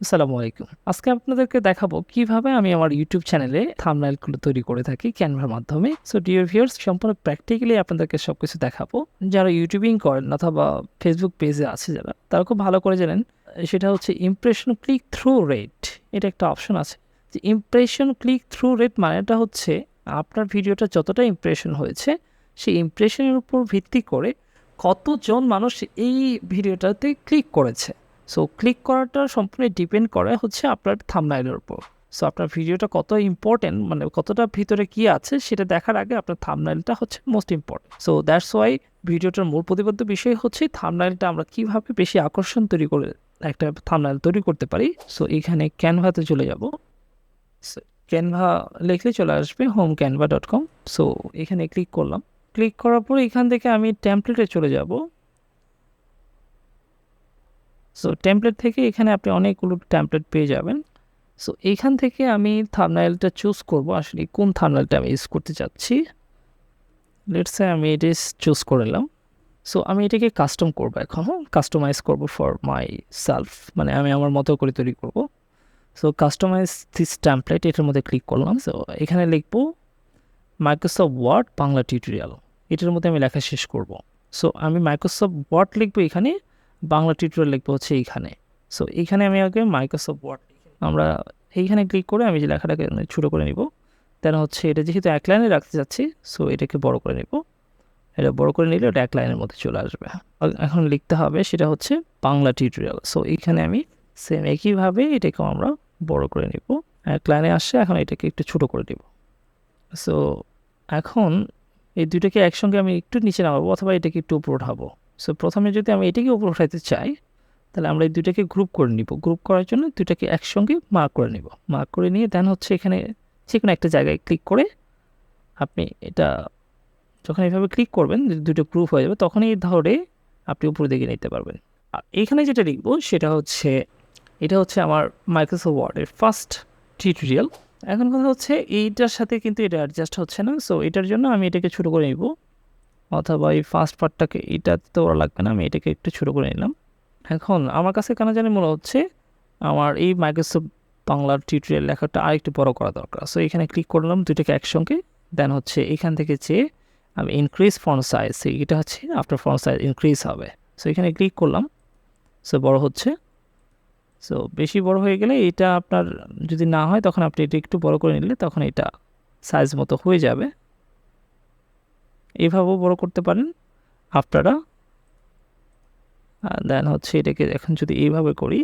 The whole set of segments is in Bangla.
আসসালামু আলাইকুম। আজকে আপনাদেরকে দেখাবো কিভাবে আমি আমার YouTube চ্যানেলে থাম্বনেইল গুলো তৈরি করে থাকি ক্যানভার মাধ্যমে। সো ডিয়ার ভিউয়ার্স, সম্পূর্ণ প্র্যাকটিক্যালি আপনাদেরকে সবকিছু দেখাবো। যারা ইউটিউবিং করেন অথবা ফেসবুক পেজে আছে যারা, তারা খুব ভালো করে জানেন সেটা হচ্ছে ইমপ্রেশন ক্লিক থ্রু রেট। এটা একটা অপশন আছে। যে ইমপ্রেশন ক্লিক থ্রু রেট মানেটা হচ্ছে আপনার ভিডিওটা যতটা ইমপ্রেশন হয়েছে, সেই ইমপ্রেশনের উপর ভিত্তি করে কতজন মানুষ এই ভিডিওটাতে ক্লিক করেছে। সো ক্লিক করাটা সম্পূর্ণ ডিপেন্ড করে হচ্ছে আপনার থাম্বনেইলের উপর। সো আপনার ভিডিওটা কত ইম্পর্টেন্ট, মানে কতটা ভিতরে কি আছে সেটা দেখার আগে আপনার থাম্বনেইলটা হচ্ছে most important. So that's why ভিডিওটার মূল প্রতিপাদ্য বিষয় হচ্ছে থাম্বনেইলটা আমরা কিভাবে বেশি আকর্ষণ তৈরি করে একটা থাম্বনেইল তৈরি করতে পারি। সো এখানে ক্যানভাতে চলে যাব। ক্যানভা লিখলে চলে আসবে homecanva.com। সো এখানে ক্লিক করলাম। ক্লিক করার পর এখান থেকে আমি টেমপ্লেটে চলে যাব। সো টেমপ্লেট থেকে এখানে আপনি অনেকগুলো টেমপ্লেট পেয়ে যাবেন। সো এইখান থেকে আমি থাম্বনেইলটা চুজ করব, আসলে কোন থাম্বনেইলটা আমি ইউজ করতে চাচ্ছি। লেটস সে আমি এটা চুজ করে নিলাম। সো আমি এটাকে কাস্টম করব, এখন কাস্টমাইজ করব ফর মাই সেলফ, মানে আমি আমার মতো করে তৈরি করব। সো কাস্টমাইজ দিস টেমপ্লেট, এটার মধ্যে ক্লিক করলাম। সো এখানে লিখবো মাইক্রোসফট ওয়ার্ড বাংলা টিউটোরিয়াল, এটার মধ্যে আমি লেখা শেষ করব। সো আমি মাইক্রোসফট ওয়ার্ড লিখবো এখানে, বাংলা টিউটোরিয়াল লিখবো হচ্ছে এইখানে। সো এইখানে আমি আগে মাইক্রোসফট ওয়ার্ড, আমরা এইখানে ক্লিক করে আমি যে লেখাটাকে ছোটো করে নিব। দেন হচ্ছে এটা যেহেতু এক লাইনে রাখতে চাচ্ছি, সো এটাকে বড় করে নিব। এটা বড় করে নিলে ওটা এক লাইনের মধ্যে চলে আসবে। এখন লিখতে হবে সেটা হচ্ছে বাংলা টিউটোরিয়াল। সো এইখানে আমি সেম একইভাবে এটাকেও আমরা বড় করে নিব। এক লাইনে আসছে, এখন এটাকে একটু ছোটো করে দিব। সো এখন এই দুইটাকে একসঙ্গে আমি একটু নিচে নামাবো অথবা এটাকে একটু উপর উঠাবো। সো প্রথমে যদি আমি এটাকে উপর উঠাইতে চাই, তাহলে আমরা এই দুইটাকে গ্রুপ করে নিব। গ্রুপ করার জন্য দুইটাকে একসঙ্গে মার্ক করে নিব। মার্ক করে নিয়ে দেন হচ্ছে এখানে যে কোনো একটা জায়গায় ক্লিক করে আপনি এটা যখন এইভাবে ক্লিক করবেন, দুটো গ্রুপ হয়ে যাবে, তখনই ধরে আপনি উপরে দিকে নিতে পারবেন। আর এখানে যেটা লিখবো সেটা হচ্ছে, এটা হচ্ছে আমার মাইক্রোসফট ওয়ার্ডের ফার্স্ট টিউটোরিয়াল। এখন কথা হচ্ছে এইটার সাথে কিন্তু এটা অ্যাডজাস্ট হচ্ছে না। সো এটার জন্য আমি এটাকে ছোটো করে নিব, অথবা এই ফার্স্ট পার্টটাকে, এটা তো ওরা লাগবে না, আমি এটাকে একটু ছোটো করে নিলাম। এখন আমার কাছে কেন জানি মনে হচ্ছে আমার এই মাইক্রোসফট বাংলার টিউটোরিয়াল লেখাটা আরেকটু বড় করা দরকার। সো এখানে ক্লিক করলাম দুইটাকে একসঙ্গে। দেন হচ্ছে এখান থেকে চেয়ে আমি ইনক্রিজ ফন্ট সাইজ, এটা হচ্ছে আপনার ফন্ট সাইজ ইনক্রিজ হবে। সো এখানে ক্লিক করলাম। সো বড় হচ্ছে। সো বেশি বড় হয়ে গেলে এটা আপনার যদি না হয়, তখন আপনি এটা একটু বড় করে নিলে তখন এটা সাইজ মতো হয়ে যাবে। এইভাবেও বড় করতে পারেন আপনারা। দেন হচ্ছে এটাকে এখন যদি এইভাবে করি,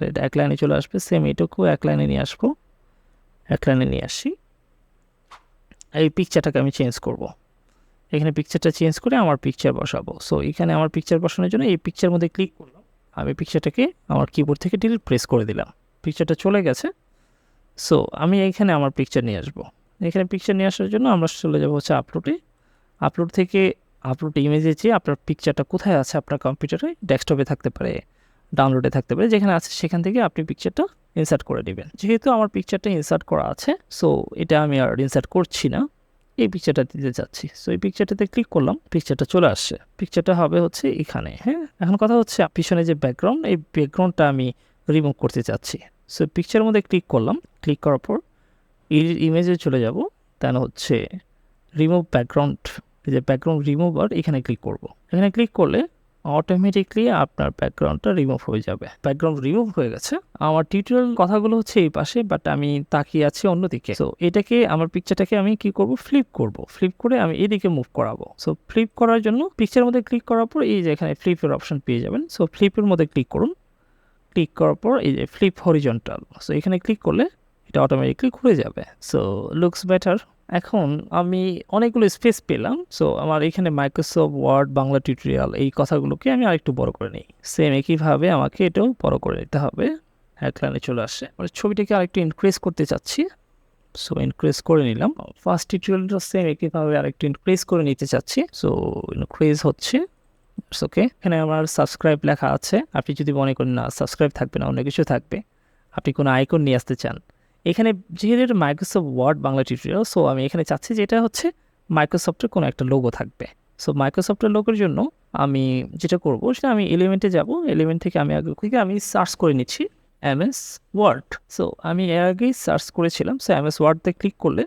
এটা এক লাইনে চলে আসবে। সেম এটুকু এক লাইনে নিয়ে আসবো, এক লাইনে নিয়ে আসি। এই পিকচারটাকে আমি চেঞ্জ করব। এখানে পিকচারটা চেঞ্জ করে আমার পিকচার বসাবো। সো এখানে আমার পিকচার বসানোর জন্য এই পিকচার মধ্যে ক্লিক করলাম। আমি পিকচারটাকে আমার কিবোর্ড থেকে ডিলিট প্রেস করে দিলাম। পিকচারটা চলে গেছে। সো আমি এইখানে আমার পিকচার নিয়ে আসবো। এখানে পিকচার নিয়ে আসার জন্য আমরা চলে যাবো হচ্ছে আপলোডে। আপলোড থেকে আপলোড ইমেজে চেয়ে আপনার পিকচারটা কোথায় আছে আপনার কম্পিউটারে, ডেস্কটপে থাকতে পারে, ডাউনলোডে থাকতে পারে, যেখানে আছে সেখান থেকে আপনি পিকচারটা ইনসার্ট করে নেবেন। যেহেতু আমার পিকচারটা ইনসার্ট করা আছে, সো এটা আমি আর ইনসার্ট করছি না, এই পিকচারটা দিতে চাচ্ছি। সো এই পিকচারটাতে ক্লিক করলাম, পিকচারটা চলে আসছে। পিকচারটা হবে হচ্ছে এখানে। হ্যাঁ, এখন কথা হচ্ছে পিছনে যে ব্যাকগ্রাউন্ড, এই ব্যাকগ্রাউন্ডটা আমি রিমুভ করতে চাচ্ছি। সো পিকচারের মধ্যে ক্লিক করলাম। ক্লিক করার পর ইমেজে চলে যাব। দেন হচ্ছে রিমুভ ব্যাকগ্রাউন্ড, এই যে ব্যাকগ্রাউন্ড রিমুভার, এখানে ক্লিক করব। এখানে ক্লিক করলে অটোমেটিকলি আপনার ব্যাকগ্রাউন্ডটা রিমুভ হয়ে যাবে। ব্যাকগ্রাউন্ড রিমুভ হয়ে গেছে। আমার টিউটোরিয়াল কথাগুলো হচ্ছে এই পাশে, বাট আমি তাকিয়ে আছি অন্যদিকে। সো এটাকে, আমার পিকচারটাকে আমি কি করব, ফ্লিপ করব। ফ্লিপ করে আমি এদিকে মুভ করাবো। সো ফ্লিপ করার জন্য পিকচারের মধ্যে ক্লিক করার পর এই যে এখানে ফ্লিপের অপশন পেয়ে যাবেন। সো ফ্লিপের মধ্যে ক্লিক করুন। ক্লিক করার পর এই যে ফ্লিপ হরিজন্টাল, সো এখানে ক্লিক করলে এটা অটোমেটিকলি ঘুরে যাবে। So looks better. এখন আমি অনেকগুলো স্পেস পেলাম। সো আমার এখানে মাইক্রোসফট ওয়ার্ড বাংলা টিউটোরিয়াল, এই কথাগুলোকে আমি আরেকটু বড় করে নিই। সেম একইভাবে আমাকে এটাও বড় করে নিতে হবে। এক লাইনে চলে আসছে। মানে ছবিটাকে আরেকটু ইনক্রিজ করতে চাচ্ছি। সো ইনক্রিজ করে নিলাম। ফার্স্ট টিউটোরিয়ালটা সেম একইভাবে আরেকটু ইনক্রিজ করে নিতে চাচ্ছি। সো ইনক্রিজ হচ্ছে। ওকে, এখানে আমার সাবস্ক্রাইব লেখা আছে। আপনি যদি মনে করেন না সাবস্ক্রাইব থাকবে না, অন্য কিছু থাকবে, আপনি কোনো আইকন নিয়ে আসতে চান, এখানে যেহেতু Microsoft Word Bangla tutorial, so আমি এখানে চাচ্ছি যে এটা হচ্ছে মাইক্রোসফটের কোনো একটা লোগো থাকবে। সো মাইক্রোসফটের লোগোর জন্য আমি যেটা করব সেটা আমি এলিমেন্টে যাব। এলিমেন্ট থেকে আমি আগে আমি সার্চ করে নিচ্ছি MS ওয়ার্ড। সো আমি এর আগেই সার্চ করেছিলাম। সো MS ওয়ার্ডতে ক্লিক করলে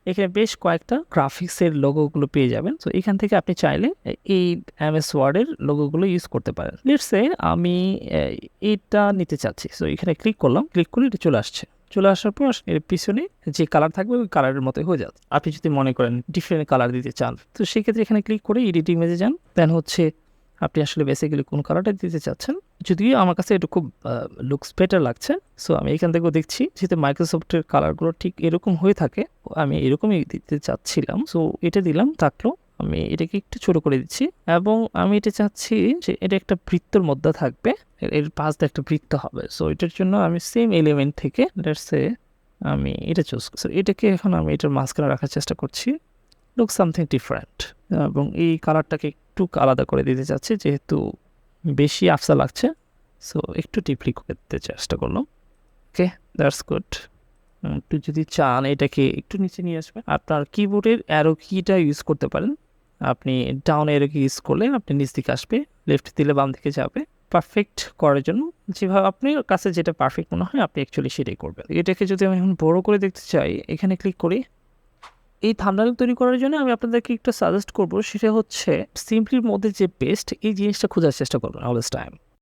এখানে বেশ কয়েকটা গ্রাফিক্সের লোগোগুলো পেয়ে যাবেন। সো এখান থেকে আপনি চাইলে এই MS ওয়ার্ডের লোগোগুলো ইউজ করতে পারেন। লেটস সে আমি এটা নিতে চাচ্ছি। সো এখানে ক্লিক করলাম, ক্লিক করলে এটা চলে আসছে। চলে আসার পর এর পিছনে যে কালার থাকবে ওই কালারের মতোই হয়ে যাবে। আপনি যদি মনে করেন ডিফারেন্ট কালার দিতে চান, তো সেক্ষেত্রে এখানে ক্লিক করে এডিট ইমেজে যান। দেন হচ্ছে আপনি আসলে বেসিক্যালি কোন কালারটা দিতে চাচ্ছেন। যদিও আমার কাছে এটা খুব লুকস বেটার লাগছে। সো আমি এখান থেকেও দেখছি যেহেতু মাইক্রোসফটের কালারগুলো ঠিক এরকম হয়ে থাকে, আমি এরকমই দিতে চাচ্ছিলাম। সো এটা দিলাম, থাকলো। আমি এটাকে একটু ছোট করে দিচ্ছি এবং আমি এটা চাচ্ছি যে এটা একটা বৃত্তের মধ্যে থাকবে, এর পাশ দিয়ে একটা বৃত্ত হবে। সো এটার জন্য আমি সেম এলিমেন্ট থেকে লেটস সে আমি এটা চুজ করছি। এটাকে এখন আমি এটার মাঝখানে রাখার চেষ্টা করছি। লুক সামথিং ডিফারেন্ট এবং এই কালারটাকে একটু আলাদা করে দিতে চাচ্ছি যেহেতু বেশি আফসা লাগছে। সো একটু ডিপলি করে দিতে চেষ্টা করলাম। ওকে, দ্যাটস গুড। একটু যদি চান এটাকে একটু নিচে নিয়ে আসবেন, আপনার কিবোর্ডের অ্যারো কিটা ইউজ করতে পারেন। আপনি ডাউন অ্যারো কি ইউজ করলে আপনি নিচ দিকে আসবে, লেফট দিলে বাম দিকে যাবে। পারফেক্ট করার জন্য যেভাবে আপনার কাছে যেটা পারফেক্ট মনে হয় আপনি অ্যাকচুয়ালি সেটাই করবেন। এটাকে যদি আমি এখন বড় করে দেখতে চাই, এখানে ক্লিক করি। এই থাম্বনেল তৈরি করার জন্য আমি আপনাদেরকে একটু সাজেস্ট করবো, সেটা হচ্ছে সিম্পলির মধ্যে যে বেস্ট এই জিনিসটা খোঁজার চেষ্টা করবেন অলওয়েজ টাইম।